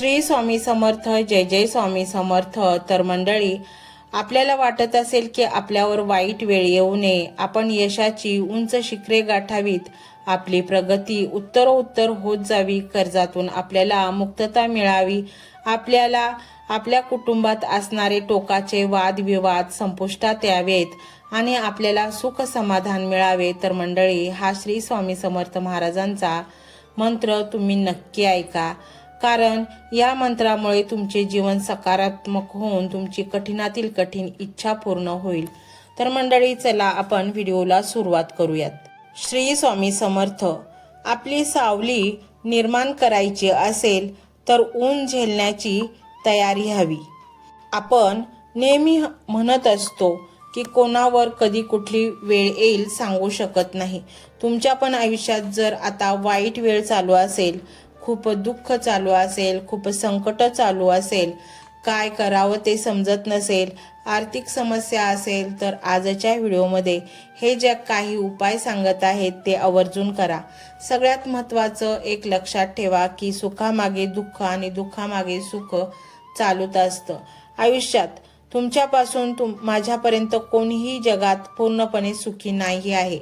श्री स्वामी समर्थ. जय जय स्वामी समर्थ. तर मंडळी, आपल्याला वाटत असेल की आपल्यावर वाईट वेळ येऊ नये, आपण यशाची उंच शिखरे गाठावीत, आपली प्रगती उत्तरोत्तर होत जावी, कर्जातून आपल्याला मुक्तता मिळावी, आपल्याला आपल्या कुटुंबात असणारे टोकाचे वादविवाद संपुष्टात यावेत आणि आपल्याला सुख समाधान मिळावे. तर मंडळी, हा श्री स्वामी समर्थ महाराजांचा मंत्र तुम्ही नक्की ऐका, कारण या मंत्रामुळे तुमचे जीवन सकारात्मक होऊन तुमची कठीणातील कठीण इच्छा पूर्ण होईल. तर मंडळी, चला आपण व्हिडिओला सुरुवात करूयात. श्री स्वामी समर्थ. आपली सावली निर्माण करायची असेल तर ऊन झेलण्याची तयारी हवी. आपण नेहमी म्हणत असतो की कोणावर कधी कुठली वेळ येईल सांगू शकत नाही. तुमच्या पण आयुष्यात जर आता वाईट वेळ चालू असेल, खूप दुःख चालू असेल, खूप संकट चालू असेल, काय करावं ते समजत नसेल, आर्थिक समस्या असेल, तर आजच्या व्हिडिओमध्ये हे जे काही उपाय सांगत आहेत ते आवर्जून करा. सगळ्यात महत्त्वाचं एक लक्षात ठेवा की सुखामागे दुःख आणि दुःखामागे सुख चालूच असतं. आयुष्यात तुमच्यापासून माझ्यापर्यंत कोणीही जगात पूर्णपणे सुखी नाही आहे.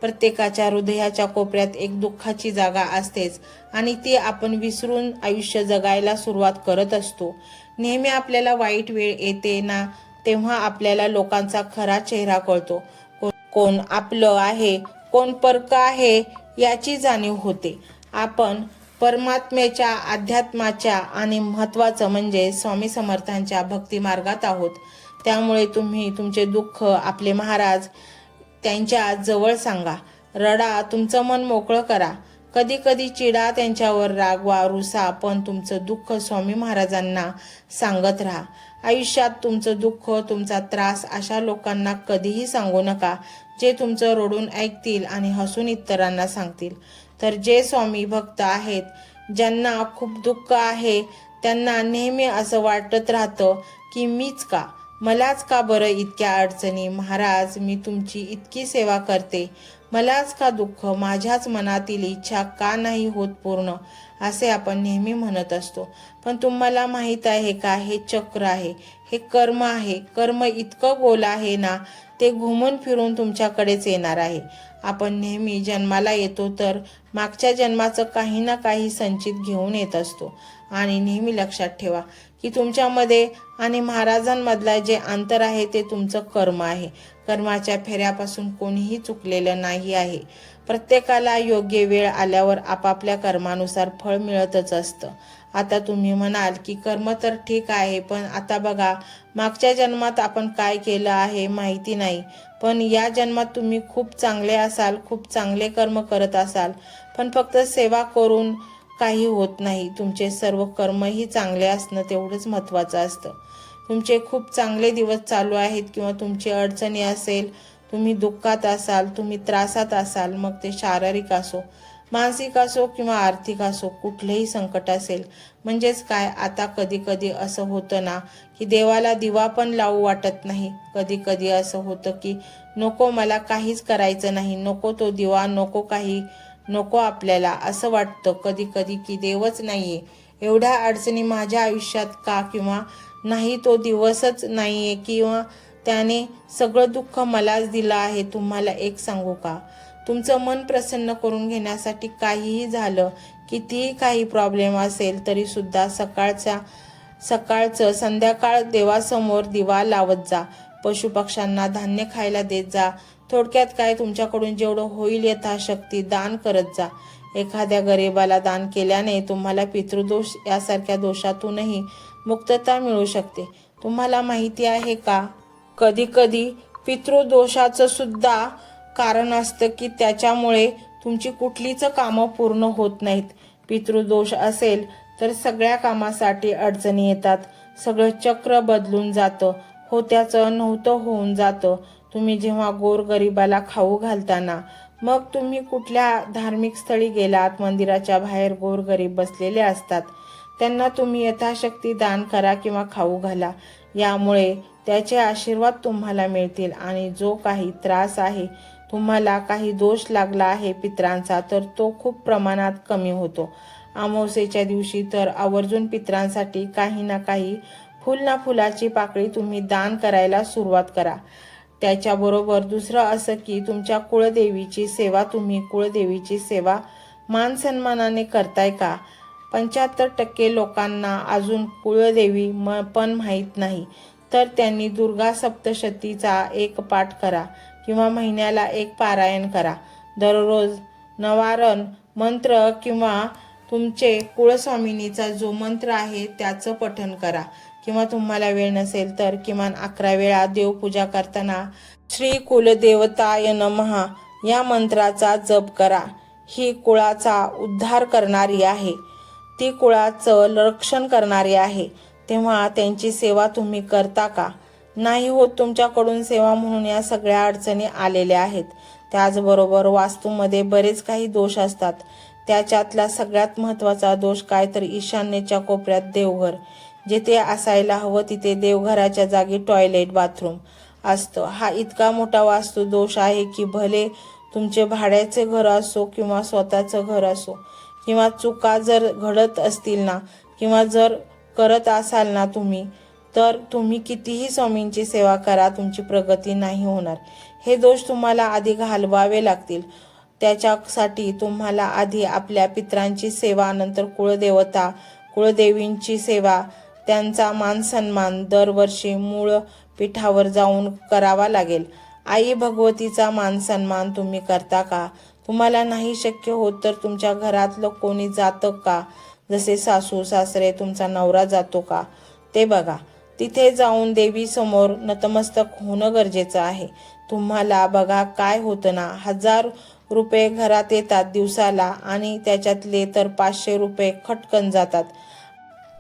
प्रत्येकाच्या हृदयाच्या कोपऱ्यात एक दुःखाची जागा असतेच आणि ती आपण विसरून आयुष्य जगायला सुरुवात करत असतो. नेहमी आपल्याला वाईट वेळ येते ना, तेव्हा आपल्याला लोकांचा खरा चेहरा कळतो. कोण आपलं आहे, कोण परक आहे याची जाणीव होते. आपण परमात्म्याच्या, अध्यात्माच्या आणि महत्त्वाचं म्हणजे स्वामी समर्थांच्या भक्ती मार्गात आहोत. त्यामुळे तुम्ही तुमचे दुःख आपले महाराज त्यांच्या जवळ सांगा, रडा, तुमचं मन मोकळं करा. कधी कधी चिडा, त्यांच्यावर रागवा, रुसा, पण तुमचं दुःख स्वामी महाराजांना सांगत राहा. आयुष्यात तुमचं दुःख, तुमचा त्रास अशा लोकांना कधीही सांगू नका जे तुमचं रडून ऐकतील आणि हसून इतरांना सांगतील. तर जे स्वामी भक्त आहेत, ज्यांना खूप दुःख आहे, त्यांना नेहमी असं वाटत राहतं की मीच का, मलाच का बरं इतक्या अडचणी, महाराज मी तुमची इतकी सेवा करते, मलाच का दुःख, माझ्याच मनातील इच्छा का नाही होत पूर्ण, असे आपण नेहमी म्हणत असतो. पण तुम्हाला माहीत आहे का, हे चक्र आहे, हे कर्म आहे. कर्म इतकं गोल आहे ना, ते घुमून फिरून तुमच्याकडेच येणार आहे. आपण नेहमी जन्माला येतो तर मागच्या जन्माचं काही ना काही संचित घेऊन येत असतो. आणि नेहमी लक्षात ठेवा की तुमच्यामध्ये आणि महाराजांमधला जे अंतर आहे ते तुमचं कर्म आहे. कर्माच्या फेऱ्यापासून कोणीही चुकलेलं नाही आहे. प्रत्येकाला योग्य वेळ आल्यावर आपापल्या कर्मानुसार फळ मिळतच असतं. आता तुम्ही म्हणाल की कर्म तर ठीक आहे, पण आता बघा मागच्या जन्मात आपण काय केलं आहे माहिती नाही, पण या जन्मात तुम्ही खूप चांगले असाल, खूप चांगले कर्म करत असाल, पण फक्त सेवा करून काही होत नाही. तुमचे सर्व कर्मही चांगले असणं तेवढंच महत्त्वाचं असतं. तुमचे खूप चांगले दिवस चालू आहेत किंवा तुमची अडचणी असेल, तुम्ही दुःखात असाल, तुम्ही त्रासात असाल, मग ते शारीरिक असो, मानसिक असो किंवा आर्थिक असो, कुठलेही संकट असेल. म्हणजेच काय, आता कधी कधी असं होतं ना की देवाला दिवा पण लावू वाटत नाही. कधी कधी असं होतं की नको, मला काहीच करायचं नाही, नको तो दिवा, नको काही, नको आपल्याला, असं वाटतं कधी कधी की देवच नाहीये, एवढ्या अडचणी माझ्या आयुष्यात का, किंवा नाही तो दिवसच नाहीये, किंवा त्याने सगळं दुःख मलाच दिलं आहे. तुम्हाला एक सांगू का, तुमचं मन प्रसन्न करून घेण्यासाठी काहीही झालं, कितीही काही प्रॉब्लेम असेल तरी सुद्धा सकाळचं संध्याकाळ देवासमोर दिवा लावत जा. पशुपक्ष्यांना धान्य खायला देत जा. थोडक्यात काय, तुमच्याकडून जेवढं होईल यथाशक्ती दान करत जा. एखाद्या गरिबाला दान केल्याने तुम्हाला पितृदोष यासारख्या दोषातूनही मुक्तता मिळू शकते. तुम्हाला माहिती आहे का, कधी कधी पितृदोषाचं सुद्धा कारण असतं की त्याच्यामुळे तुमची कुठलीच कामं पूर्ण होत नाहीत. पितृदोष असेल तर सगळ्या कामासाठी अडचणी येतात, सगळं चक्र बदलून जातं, होत्याचं नव्हतं होऊन जातं. तुम्ही जेव्हा गोरगरिबाला खाऊ घालताना, मग तुम्ही कुठल्या धार्मिक स्थळी गेलात, मंदिराच्या बाहेर गोरगरीब बसलेले असतात, त्यांना तुम्ही यथाशक्ती दान करा किंवा खाऊ घाला. यामुळे त्याचे आशीर्वाद तुम्हाला मिळतील आणि जो काही त्रास आहे, तुम्हाला काही दोष लागला आहे पितरांचा, तर तो खूप प्रमाणात कमी होतो. अमावस्येच्या दिवशी तर आवर्जून पितरांसाठी काही ना काही फुल ना फुलाची पाकळी तुम्ही दान करायला सुरुवात करा. त्याच्याबरोबर दुसरं असं की तुमच्या कुळदेवीची सेवा, तुम्ही कुळदेवीची सेवा मान सन्मानाने करताय का? 75% लोकांना अजून कुळदेवी पण माहीत नाही. तर त्यांनी दुर्गा सप्तशतीचा एक पाठ करा किंवा महिन्याला एक पारायण करा. दररोज नवारण मंत्र किंवा तुमचे कुळस्वामिनीचा जो मंत्र आहे त्याचं पठण करा. किंवा तुम्हाला वेळ नसेल तर किमान 11 वेळा देवपूजा करताना श्री कुलदेवताय नमः या मंत्राचा जप करा. ही कुळाचा उद्धार करणारी आहे, ती कुळाचं रक्षण करणारी आहे. तेव्हा त्यांची सेवा तुम्ही करता का? नाही होत तुमच्याकडून सेवा म्हणून या सगळ्या अडचणी आलेल्या आहेत. त्याचबरोबर वास्तूमध्ये बरेच काही दोष असतात. त्याच्यातला सगळ्यात महत्त्वाचा दोष काय तर ईशान्येच्या कोपऱ्यात देवघर. जिथे असायला हवं तिथे देवघराच्या जागी टॉयलेट बाथरूम असतं. हा इतका मोठा वास्तू दोष आहे की भले तुमचे भाड्याचे घर असो किंवा स्वतःचं घर असो, किंवा चुका जर घडत असतील ना, किंवा जर करत असाल ना तुम्ही, तर तुम्ही कितीही स्वामींची सेवा करा, तुमची प्रगती नाही होणार. हे दोष तुम्हाला आधी घालवावे लागतील. त्याच्यासाठी तुम्हाला आधी आपल्या पितरांची सेवा, नंतर कुळदेवता कुळदेवींची सेवा, त्यांचा मान सन्मान दरवर्षी मूळ पीठावर जाऊन करावा लागेल. आई भगवतीचा मान सन्मान तुम्ही करता का? तुम्हाला नाही शक्य होत तर तुमच्या घरातलं कोणी जातं का? जसे सासू सासरे, तुमचा नवरा जातो का ते बघा. तिथे जाऊन देवी समोर नतमस्तक होणं गरजेचं आहे. तुम्हाला बघा काय होतं ना, 1000 रुपये घरात येतात दिवसाला आणि त्याच्यातले तर 500 रुपये खटकन जातात.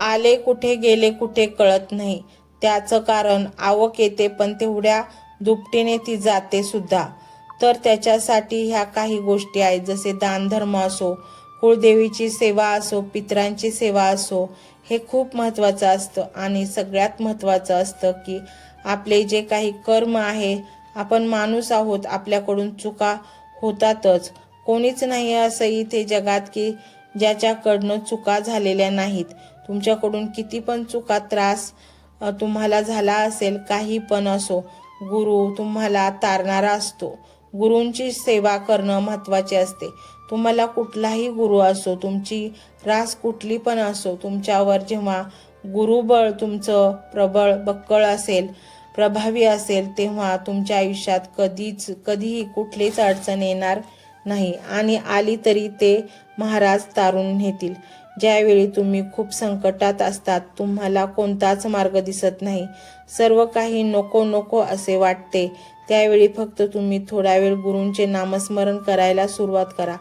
आले कुठे गेले कुठे कळत नाही. त्याचं कारण आवक येते पण तेवढ्या दुपटीने ती जाते सुद्धा. तर त्याच्यासाठी ह्या काही गोष्टी आहेत, जसे दानधर्म असो, कुळदेवीची सेवा असो, पितरांची सेवा असो, हे खूप महत्त्वाचं असतं. आणि सगळ्यात महत्त्वाचं असतं की आपले जे काही कर्म आहे, आपण माणूस आहोत, आपल्याकडून चुका होतातच. कोणीच नाही असं इथे जगात की ज्याच्याकडनं चुका झालेल्या नाहीत. तुमच्याकडून किती पण चुका, त्रास तुम्हाला झाला असेल, काही पण असो, गुरु तुम्हाला तारणारा असतो. गुरूंची सेवा करणं महत्त्वाचे असते. तुम्हाला कुठलाही गुरु असो, तुमची रास कुठली पण असो, तुमच्यावर जेव्हा गुरुबळ तुमचं प्रबळ बक्कळ असेल, प्रभावी असेल, तेव्हा तुमच्या आयुष्यात कधीही कुठलीच अडचण येणार नाही. आणि आली तरी ते महाराज तारून नेतील. ज्यावेळी तुम्ही खूप संकटात असतात, तुम्हाला कोणताच मार्ग दिसत नाही, सर्व काही नको नको असे वाटते, त्यावेळी फक्त तुम्ही थोडा वेळ गुरूंचे नामस्मरण करायला सुरुवात करा.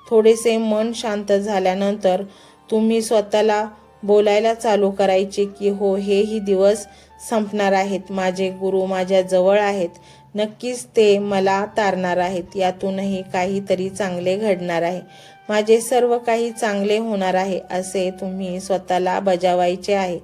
थोडेसे मन शांत झाल्यानंतर तुम्ही स्वतःला बोलायला चालू करायचे की हो, हेही दिवस संपणार आहेत, माझे गुरु माझ्या जवळ आहेत, नक्कीच ते मला तारणार आहेत, यातूनही काहीतरी चांगले घडणार आहे, माझे सर्व काही चांगले होणार आहे, असे तुम्ही स्वतःला बजावायचे आहे.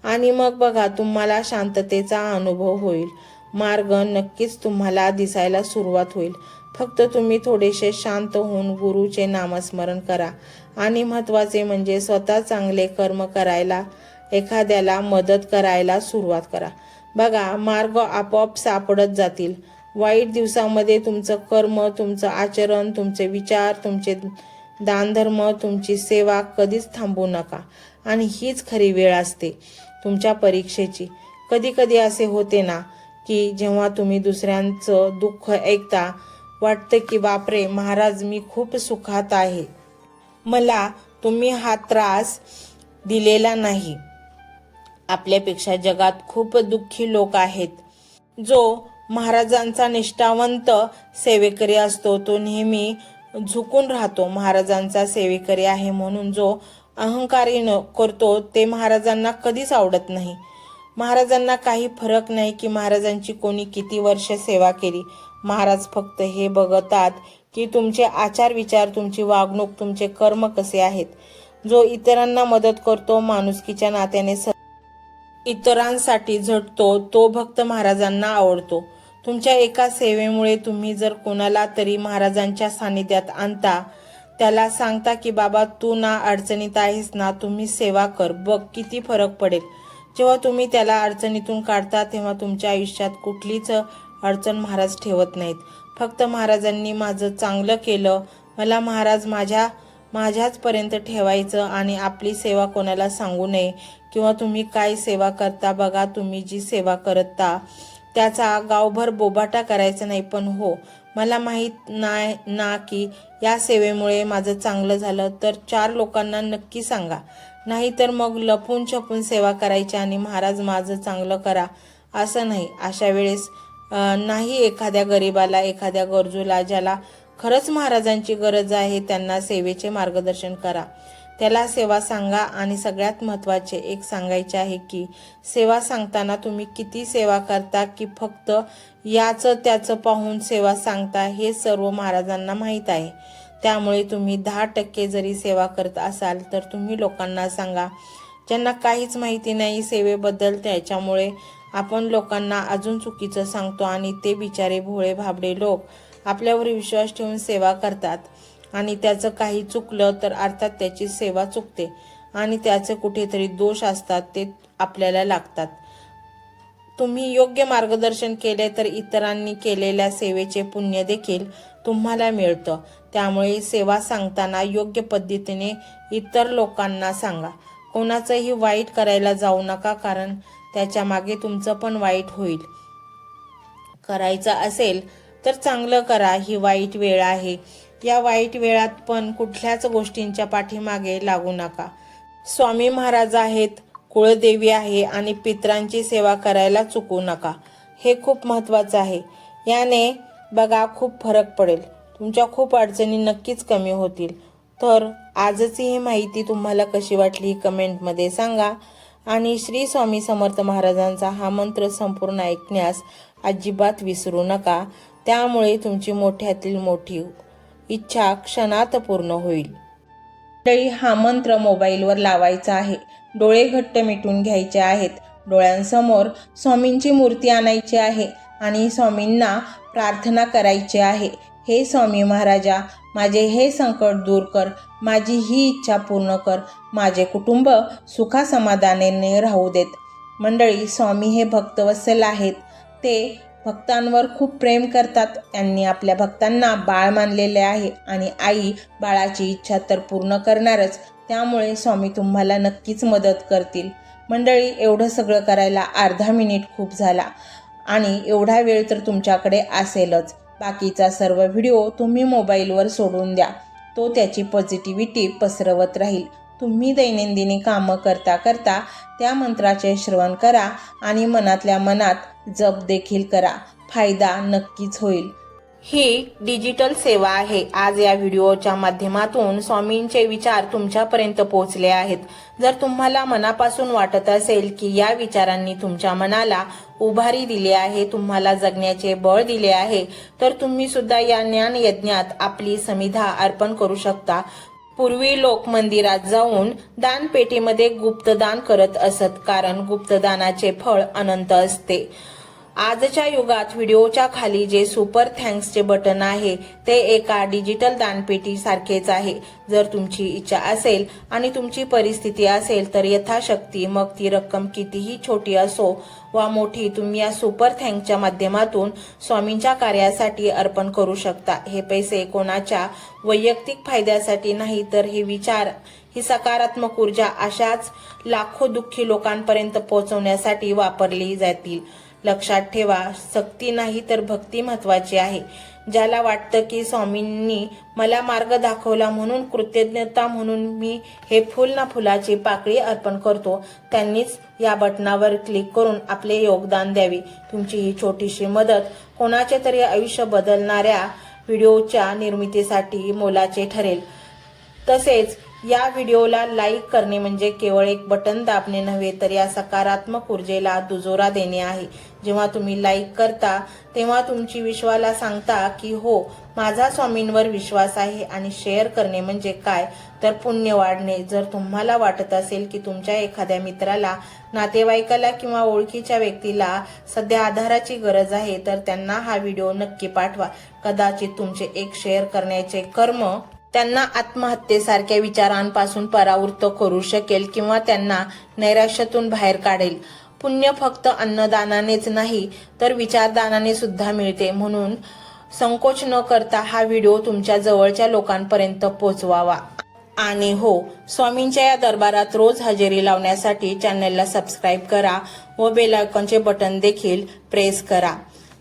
आणि मग बघा, तुम्हाला शांततेचा अनुभव होईल. मार्ग नक्कीच तुम्हाला दिसायला सुरुवात होईल. फक्त तुम्ही थोडेसे शांत होऊन गुरुचे नामस्मरण करा. आणि महत्त्वाचे म्हणजे स्वतः चांगले कर्म करायला, एखाद्याला मदत करायला सुरुवात करा. बघा, मार्ग आपोआप सापडत जातील. वाईट दिवसामध्ये तुमचं कर्म, तुमचं आचरण, तुमचे विचार, तुमचे दानधर्म, तुमची सेवा कधीच थांबवू नका. आणि हीच खरी वेळ असते तुमच्या परीक्षेची. कधी कधी असे होते ना की जेव्हा तुम्ही दुसऱ्यांचं दुःख ऐकता, वाटतं की बापरे महाराज, मी खूप सुखात आहे, मला तुम्ही हा त्रास दिलेला नाही. आपल्यापेक्षा जगात खूप दुःखी लोक आहेत. जो महाराजांचा निष्ठावंत सेवेकरी असतो तो नेहमी झुकून राहतो. महाराजांचा सेवेकरी आहे म्हणून जो अहंकारी करतो ते महाराजांना कधीच आवडत नाही. महाराजांना काही फरक नाही की महाराजांची कोणी किती वर्ष सेवा केली. महाराज फक्त हे बघतात की तुमचे आचार विचार, तुमची वागणूक, तुमचे कर्म कसे आहेत. जो इतरांना मदत करतो, माणुसकीच्या नात्याने इतरांसाठी झटतो, तो भक्त महाराजांना आवडतो. तुमच्या एका सेवेमुळे तुम्ही जर कोणाला तरी महाराजांच्या सानिध्यात आणता, त्याला सांगता की बाबा तू ना अडचणीत आहेस ना, तुम्ही सेवा कर, बघ किती फरक पडेल. जेव्हा तुम्ही त्याला अडचणीतून काढता तेव्हा तुमच्या आयुष्यात कुठलीच अडचण महाराज ठेवत नाहीत. फक्त महाराजांनी माझं चांगलं केलं, मला महाराज माझ्याचपर्यंत ठेवायचं आणि आपली सेवा कोणाला सांगू नये. किंवा तुम्ही काय सेवा करता बघा, तुम्ही जी सेवा करता त्याचा गावभर बोबाटा करायचा नाही, पण हो मला माहीत नाही ना की या सेवेमुळे माझं चांगलं झालं तर 4 लोकांना नक्की सांगा. नाही तर मग लपून छपून सेवा करायची आणि महाराज माझं चांगलं करा असं नाही. अशा वेळेस नाही, एखाद्या गरीबाला, एखाद्या गरजूला, ज्याला खरंच महाराजांची गरज आहे त्यांना सेवेचे मार्गदर्शन करा, त्याला सेवा सांगा. आणि सगळ्यात महत्त्वाचे एक सांगायचे आहे की सेवा सांगताना तुम्ही किती सेवा करता की फक्त याचं त्याचं पाहून सेवा सांगता हे सर्व महाराजांना माहीत आहे. त्यामुळे तुम्ही 10% जरी सेवा करत असाल तर तुम्ही लोकांना सांगा ज्यांना काहीच माहिती नाही सेवेबद्दल. त्याच्यामुळे आपण लोकांना अजून चुकीचं सांगतो आणि ते बिचारे भोळे भाबडे लोक आपल्यावर विश्वास ठेवून सेवा करतात आणि त्याचं काही चुकलं तर अर्थात त्याची सेवा चुकते आणि त्याचे कुठेतरी दोष असतात ते आपल्याला लागतात. तुम्ही योग्य मार्गदर्शन केले तर इतरांनी केलेल्या सेवेचे पुण्य देखील तुम्हाला मिळतं. त्यामुळे सेवा सांगताना योग्य पद्धतीने इतर लोकांना सांगा. कोणाचंही वाईट करायला जाऊ नका, कारण त्याच्या मागे तुमचं पण वाईट होईल. करायचं असेल तर चांगलं करा. ही वाईट वेळ आहे, या वाईट वेळात पण कुठल्याच गोष्टींच्या पाठीमागे लागू नका. स्वामी महाराज आहेत, कुळदेवी आहे आणि पितरांची सेवा करायला चुकू नका. हे खूप महत्त्वाचं आहे. याने बघा खूप फरक पडेल, तुमच्या खूप अडचणी नक्कीच कमी होतील. तर आजची ही माहिती तुम्हाला कशी वाटली कमेंटमध्ये सांगा. आणि श्री स्वामी समर्थ महाराजांचा हा मंत्र संपूर्ण ऐकण्यास अजिबात विसरू नका. त्यामुळे तुमची मोठ्यातील मोठी इच्छा क्षणात पूर्ण होईल. हा मंत्र मोबाईलवर लावायचा आहे. डोळे घट्ट मिटून घ्यायचे आहेत. डोळ्यांसमोर स्वामींची मूर्ती आणायची आहे आणि स्वामींना प्रार्थना करायची आहे. हे स्वामी महाराजा, माझे हे संकट दूर कर, माझी ही इच्छा पूर्ण कर, माझे कुटुंब सुखासमाधानाने राहू देत. मंडळी, स्वामी हे भक्तवत्सल आहेत. ते भक्तांवर खूप प्रेम करतात. त्यांनी आपल्या भक्तांना बाळ मानलेले आहे आणि आई बाळाची इच्छा तर पूर्ण करणारच. त्यामुळे स्वामी तुम्हाला नक्कीच मदत करतील. मंडळी, एवढं सगळं करायला अर्धा मिनिट खूप झाला आणि एवढा वेळ तर तुमच्याकडे असेलच. बाकीचा सर्व व्हिडिओ तुम्ही मोबाईलवर सोडून द्या, तो त्याची पॉझिटिव्हिटी पसरवत राहील. तुम्ही दैनंदिनी कामं करता करता त्या मंत्राचे श्रवण करा आणि मनातल्या मनात जप देखील करा. फायदा नक्कीच होईल. ही डिजिटल सेवा आहे. आज या व्हिडिओच्या माध्यमातून स्वामींचे विचार तुमच्यापर्यंत पोहोचले आहेत. जर तुम्हाला मनापासून वाटत असेल की या विचारांनी तुमच्या मनाला उभारी दिली आहे, तुम्हाला जगण्याचे बळ दिले आहे, तर तुम्ही सुद्धा या ज्ञान यज्ञात आपली समिधा अर्पण करू शकता. पूर्वी लोक मंदिरात जाऊन दानपेटीमध्ये गुप्तदान करत असत, कारण गुप्तदानाचे फळ अनंत असते. आजच्या युगात व्हिडिओच्या खाली जे सुपर थँक्सचे बटन आहे ते एका डिजिटल दानपेटी सारखेच आहे. जर तुमची इच्छा असेल आणि तुमची परिस्थिती असेल तर यथाशक्ती, मग ती रक्कम कितीही छोटी असो वा मोठी, तुम्ही या सुपर थँक्सच्या माध्यमातून स्वामींच्या कार्यासाठी अर्पण करू शकता. हे पैसे कोणाच्या वैयक्तिक फायद्यासाठी नाही, तर हे विचार, ही सकारात्मक ऊर्जा अशाच लाखो दुःखी लोकांपर्यंत पोहोचवण्यासाठी वापरली जातील. लक्षात ठेवा, सक्ती नाही तर भक्ती महत्वाची आहे. ज्याला वाटतं की स्वामींनी मला मार्ग दाखवला म्हणून कृतज्ञता म्हणून मी हे फुल ना फुलाची पाकळी अर्पण करतो, त्यांनीच या बटनावर क्लिक करून आपले योगदान द्यावे. तुमची ही छोटीशी मदत कोणाचे तरी आयुष्य बदलणाऱ्या व्हिडिओच्या निर्मितीसाठी मोलाचे ठरेल. तसेच या व्हिडिओला लाईक करणे म्हणजे केवळ एक बटन दाबणे नव्हे, तर या सकारात्मक ऊर्जेला दुजोरा देणे आहे. जेव्हा तुम्ही लाईक करता तेव्हा तुमची विश्वाला सांगता की हो, माझा स्वामींवर विश्वास आहे. आणि शेअर करणे म्हणजे काय, तर पुण्य वाढणे. जर तुम्हाला वाटत असेल की तुमच्या एखाद्या मित्राला, नातेवाईकाला किंवा ओळखीच्या व्यक्तीला सध्या आधाराची गरज आहे, तर त्यांना हा व्हिडिओ नक्की पाठवा. कदाचित तुमचे एक शेअर करण्याचे कर्म त्यांना आत्महत्येसारख्या विचारांपासून परावृत्त करू शकेल किंवा त्यांना नैराश्यातून बाहेर काढेल. पुण्य फक्त अन्नदानानेच नाही तर विचारदानाने सुद्धा मिळते. म्हणून संकोच न करता हा व्हिडिओ तुमच्या जवळच्या लोकांपर्यंत पोहोचवावा. आणि हो, स्वामींच्या या दरबारात रोज हजेरी लावण्यासाठी चॅनलला सबस्क्राईब करा व बेल आयकॉनचे बटन देखील प्रेस करा.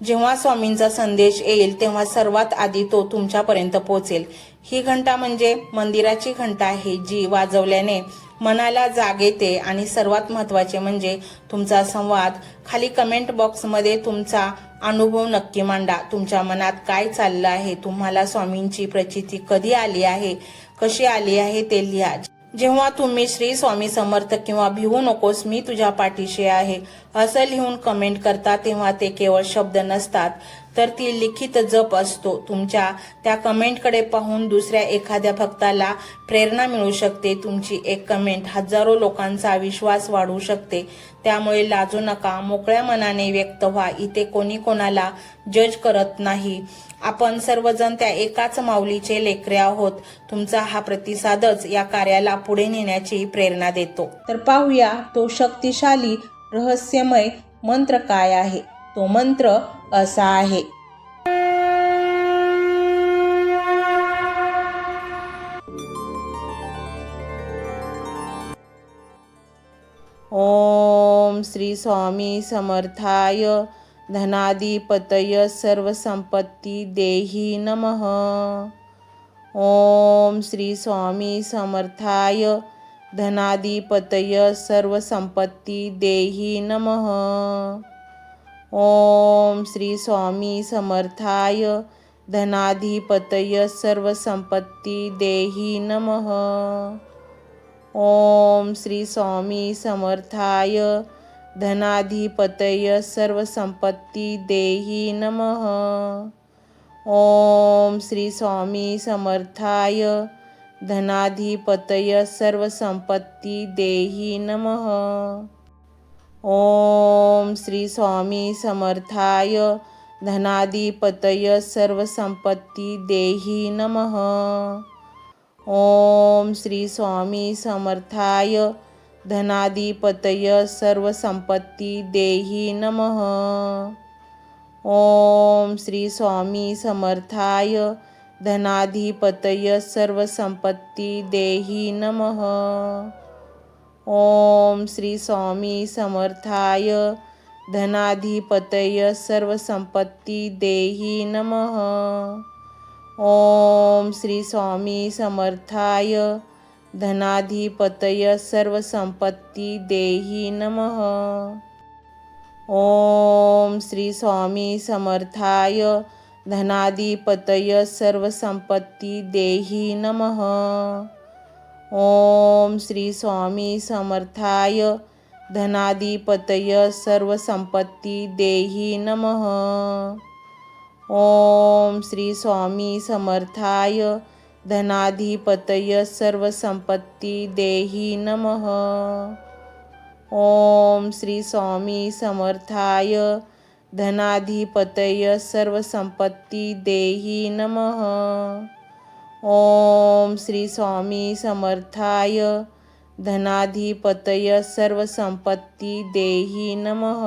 जेव्हा स्वामींचा संदेश येईल तेव्हा सर्वात आधी तो तुमच्यापर्यंत पोहोचेल. ही घंटा म्हणजे मंदिराची घंटा आहे, जी वाजवल्याने मनाला जाग येते. आणि सर्वात महत्त्वाचे म्हणजे तुमचा संवाद. खाली कमेंट बॉक्समध्ये तुमचा अनुभव नक्की मांडा. तुमच्या मनात काय चाललं आहे, तुम्हाला स्वामींची प्रचिती कधी आली आहे, कशी आली आहे ते लिहा. जेव्हा तुम्ही श्री स्वामी समर्थ किंवा भिवू नकोस मी तुझ्या पाठीशी आहे असं लिहून कमेंट करता तेव्हा ते केवळ शब्द नसतात तर ती लिखित जप असतो. तुमच्या त्या कमेंटकडे पाहून दुसऱ्या एखाद्या भक्ताला प्रेरणा मिळू शकते. तुमची एक कमेंट हजारो लोकांचा विश्वास वाढवू शकते. त्यामुळे लाजू नका, मोकळ्या मनाने व्यक्त व्हा. इथे कोणी कोणाला जज करत नाही. आपण सर्वजण त्या एकाच माऊलीचे लेकरे आहोत. तुमचा हा प्रतिसादच या कार्याला पुढे नेण्याची प्रेरणा देतो. तर पाहूया तो शक्तिशाली रहस्यमय मंत्र काय आहे. तो मंत्र असा आहे. ओम श्री स्वामी समर्थाय धनाधिपतय सर्वसंपत्ती देही नमः. ओम श्री स्वामी समर्थाय धनाधिपतय सर्वसंपत्ती देही नमः. ओम श्री स्वामी समर्थाय धनाधिपतय सर्वसंपत्ती देही नमः. ओम श्री स्वामी समर्थाय धनाधिपतय सर्वसंपत्ती देही नमः. ओम श्री स्वामी समर्थाय धनाधिपतय सर्वसंपत्ती देही नमः. ओम श्री स्वामी समर्थाय धनाधिपतय सर्वसंपत्ती देही नमः. ओम श्री स्वामी समर्थाय धनाधिपतय सर्वसंपत्ती देही नमः. ओम श्री स्वामी समर्थाय धनाधिपतय सर्वसंपत्ती देही नमः. ओम श्री स्वामी समर्थाय धनाधिपतय सर्वसंपत्ती देही नमः. ओम श्री स्वामी समर्थाय धनाधिपतय सर्वसंपत्ती देही नमः. ओम श्री स्वामी समर्थाय धनाधिपतय सर्वसंपत्ती देही नमः. ओम श्री स्वामी समर्थाय धनाधिपतय सर्वसंपत्ती देही नमः. ओम श्री स्वामी समर्थाय धनाधिपतय सर्वसंपत्ती देही नमः. ओम श्री स्वामी समर्थाय धनाधिपतय सर्वसंपत्ती देही नमः. ओम श्री स्वामी समर्थाय धनाधिपतय सर्वसंपत्ती देही नमः.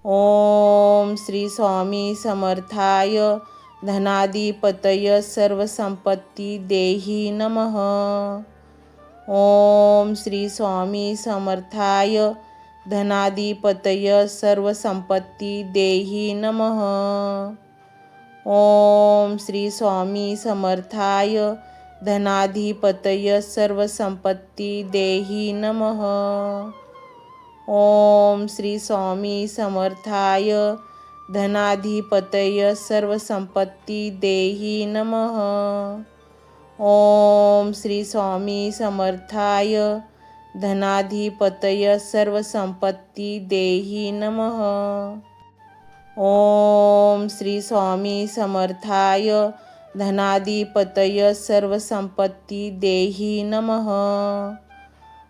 ओम श्री स्वामी समर्थाय धनाधिपतय सर्वसंपत्ती देही नमः. ओम श्री स्वामी समर्थाय धनाधिपतय सर्वसंपत्ती देही नमः. ओम श्री स्वामी समर्थाय धनाधिपतय सर्वसंपत्ती देही नमः. ओम श्री स्वामी समर्थाय धनाधिपतय सर्वसंपत्ती देही नमः. ओम श्री स्वामी समर्थाय धनाधिपतय सर्वसंपत्ती देही नमः. ओम श्री स्वामी समर्थाय धनाधिपतय सर्वसंपत्ती देही नमः.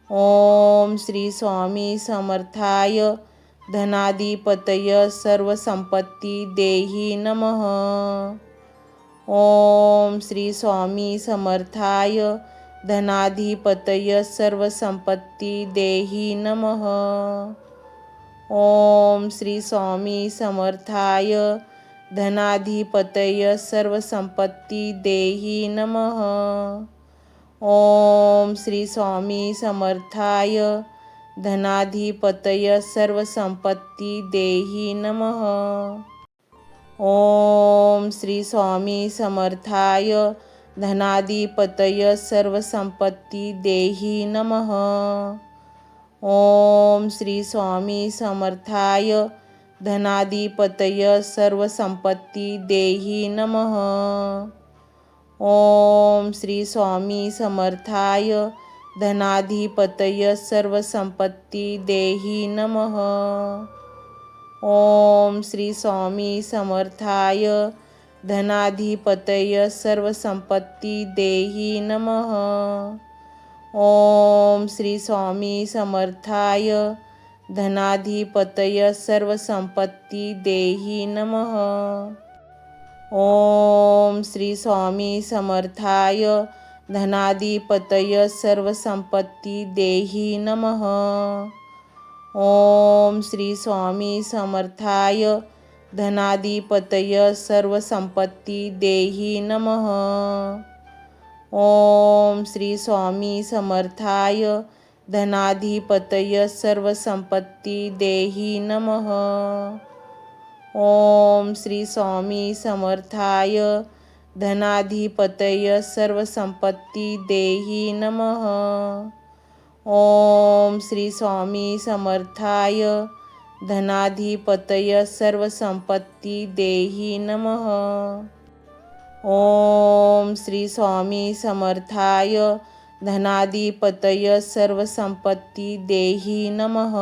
ओम श्री स्वामी समर्थाय धनाधिपतय सर्वसंपत्ती देही नमः. ओम श्री स्वामी समर्थाय धनाधिपतय सर्वसंपत्ती देहि नमः। ओम श्री स्वामी समर्थाय धनाधिपतय सर्वसंपत्ती देहि नमः। ओम श्री स्वामी समर्थाय धनाधिपतय सर्वसंपत्ती देहि नमः। ओम श्री स्वामी समर्थाय धनाधिपतय सर्वसंपत्ती देहि नमः। ओम श्री स्वामी समर्थाय धनाधिपतय सर्वसंपत्ती देहि नमः। ओम श्री स्वामी समर्थाय धनाधिपतय सर्वसंपत्ती देहि नमः। ओम श्री स्वामी समर्थाय धनाधिपतय सर्वसंपत्ती देहि नमः। ओम श्री स्वामी समर्थाय धनाधिपतय सर्वसंपत्ती देहि नमः। ओम श्री स्वामी समर्थाय धनाधिपतय सर्वसंपत्ती देहि नमः। ओम श्री स्वामी समर्थाय धनाधिपतय सर्वसंपत्ती देहि नमः। ओम श्री स्वामी समर्थाय धनाधिपतय सर्वसंपत्ती देहि नमः। ओम श्री स्वामी समर्थाय धनाधिपतय सर्वसंपत्ती देहि नमः। ओम श्री स्वामी समर्थाय धनाधिपतय सर्वसंपत्ती देहि नमः। ओम श्री स्वामी समर्थाय धनाधिपतय सर्वसंपत्ती देहि नमः।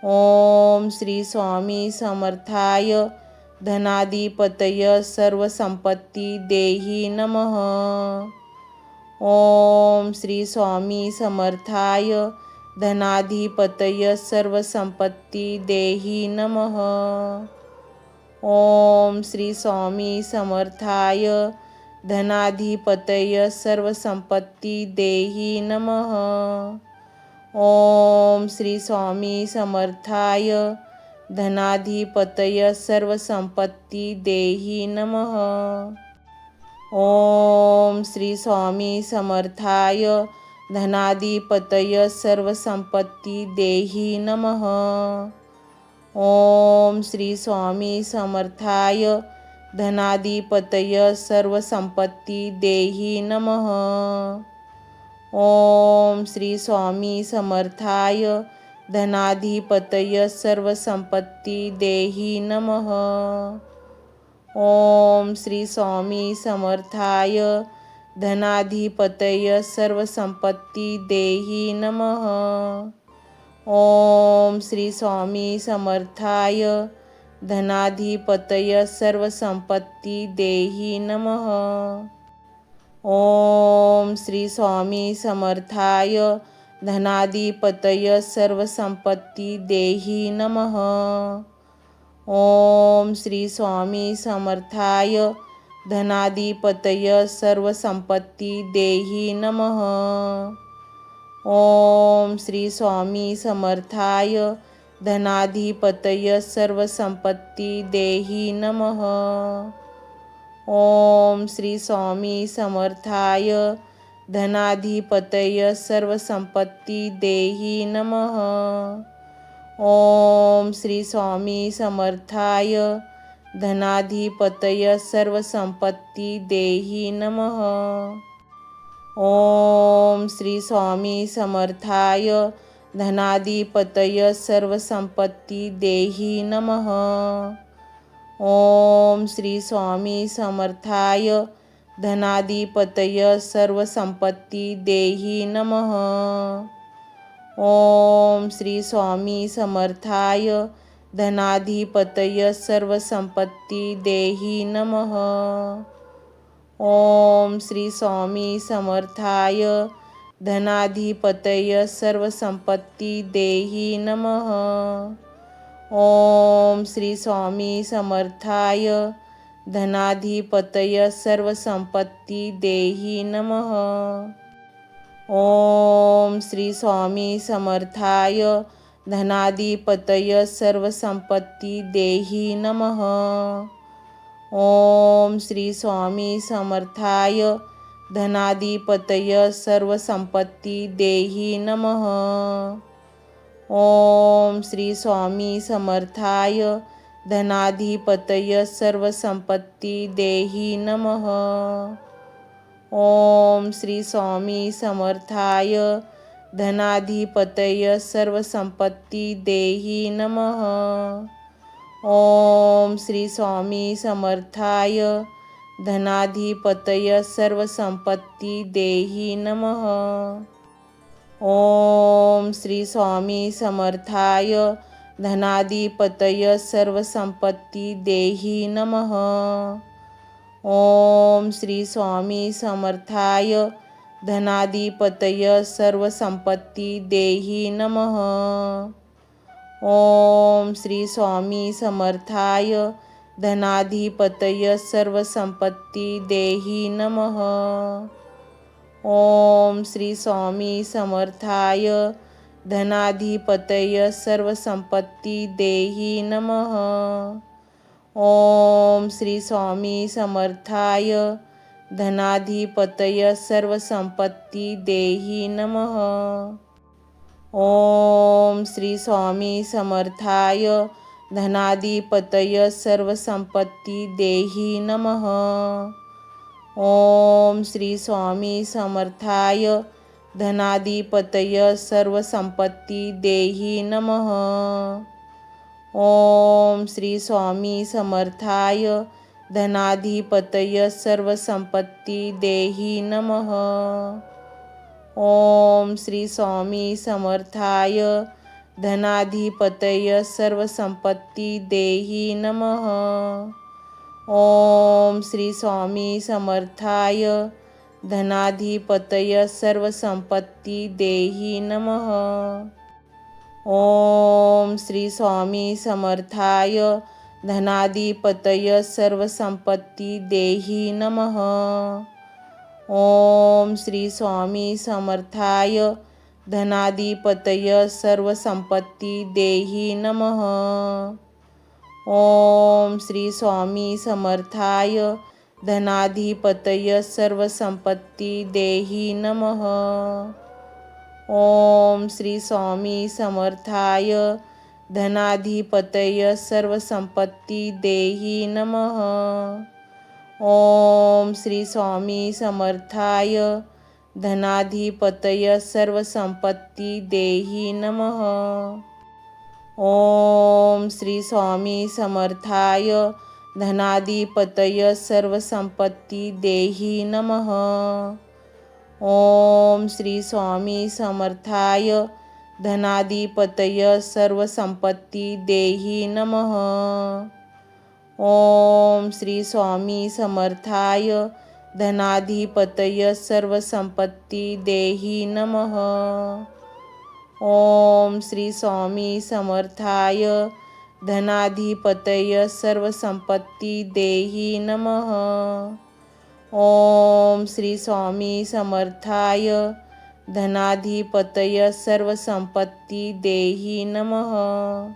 ओम श्री स्वामी समर्थाय धनाधिपतय सर्वसंपत्ती देहि नमः। ओम श्री स्वामी समर्थाय धनाधिपतय सर्वसंपत्ती देहि नमः। ओम श्री स्वामी समर्थाय धनाधिपतय सर्वसंपत्ती देहि नमः। ओम श्री स्वामी समर्थाय धनाधिपतय सर्वसंपत्ती देहि नमः। ओम श्री स्वामी समर्थाय धनाधिपतय सर्वसंपत्ती देहि नमः। ओम श्री स्वामी समर्थाय धनाधिपतय सर्वसंपत्ती देहि नमः। ओम श्री स्वामी समर्थाय धनाधिपतय सर्वसंपत्ती देहि नमः। ओम श्री स्वामी समर्थाय धनाधिपतय सर्वसंपत्ती देहि नमः। ओम श्री स्वामी समर्थाय धनाधिपतय सर्वसंपत्ती देहि नमः। ओम श्री स्वामी समर्थाय धनाधिपतय सर्वसंपत्ती देहि नमः। ओम श्री स्वामी समर्थाय धनाधिपतय सर्वसंपत्ती देहि नमः। ओम श्री स्वामी समर्थाय धनाधिपतय सर्वसंपत्ती देहि नमः। ओम श्री स्वामी समर्थाय धनाधिपतय सर्वसंपत्ती देहि नमः। ओम श्री स्वामी समर्थाय धनाधिपतय सर्वसंपत्ती देहि नमः। ओम श्री स्वामी समर्थाय धनाधिपतय सर्वसंपत्ती देहि नमः। ओम श्री स्वामी समर्थाय धनाधिपतय सर्वसंपत्ती देहि नमः। ओम श्री स्वामी समर्थाय धनाधिपतय सर्वसंपत्ती देहि नमः। ओम श्री स्वामी समर्थाय धनाधिपतय सर्वसंपत्ती देहि नमः। ओम श्री स्वामी समर्थाय धनाधिपतय सर्वसंपत्ती देहि नमः। ओम श्री स्वामी समर्थाय धनाधिपतय सर्वसंपत्ती देहि नमः। ओम श्री स्वामी समर्थाय धनाधिपतय सर्वसंपत्ती देहि नमः। ओम श्री स्वामी समर्थाय धनाधिपतय सर्वसंपत्ती देहि नमः। ओम श्री स्वामी समर्थाय धनाधिपतय सर्वसंपत्ती देहि नमः। ओम श्री स्वामी समर्थाय धनाधिपतय सर्वसंपत्ती देहि नमः। ओम श्री स्वामी समर्थाय धनाधिपतय सर्वसंपत्ती देहि नमः। ओम श्री स्वामी समर्थाय धनाधिपतय सर्वसंपत्ती देहि नमः। ओम श्री स्वामी समर्थाय धनाधिपतय सर्वसंपत्ती देहि नमः। ओम श्री स्वामी समर्थाय धनाधिपतय सर्वसंपत्ती देहि नमः। ओम श्री स्वामी समर्थाय धनाधिपतय सर्वसंपत्ती देहि नमः। ओम श्री स्वामी समर्थाय धनाधिपतय सर्वसंपत्ती देहि नमः। ओम श्री स्वामी समर्थाय धनाधिपतय सर्वसंपत्ती देहि नमः। ओम श्री स्वामी समर्थाय धनाधिपतय सर्वसंपत्ती देहि नमः। ओम श्री स्वामी समर्थाय धनाधिपतय सर्वसंपत्ती देहि नमः। ओम श्री स्वामी समर्थाय धनाधिपतय सर्वसंपत्ती देहि नमः। ओम श्री स्वामी समर्थाय धनाधिपतय सर्वसंपत्ती देहि नमः। ओम श्री स्वामी समर्थाय धनाधिपतय सर्वसंपत्ती देहि नमः। ओम श्री स्वामी समर्थाय धनाधिपतय सर्वसंपत्ती देहि नमः। ओम श्री स्वामी समर्थाय धनाधिपतय सर्वसंपत्ती देहि नमः। ओम श्री स्वामी समर्थाय धनाधिपतय सर्वसंपत्ती देहि नमः। ओम श्री स्वामी समर्थाय धनाधिपतय सर्वसंपत्ती देहि नमः। ओम श्री स्वामी समर्थाय धनाधिपतय सर्वसंपत्ती देहि नमः। ओम श्री स्वामी समर्थाय धनाधिपतय सर्वसंपत्ती देहि नमः। ओम श्री स्वामी समर्थाय धनाधिपतय सर्वसंपत्ती देहि नमः। ओम श्री स्वामी समर्थाय धनाधिपतय सर्वसंपत्ती देहि नमः।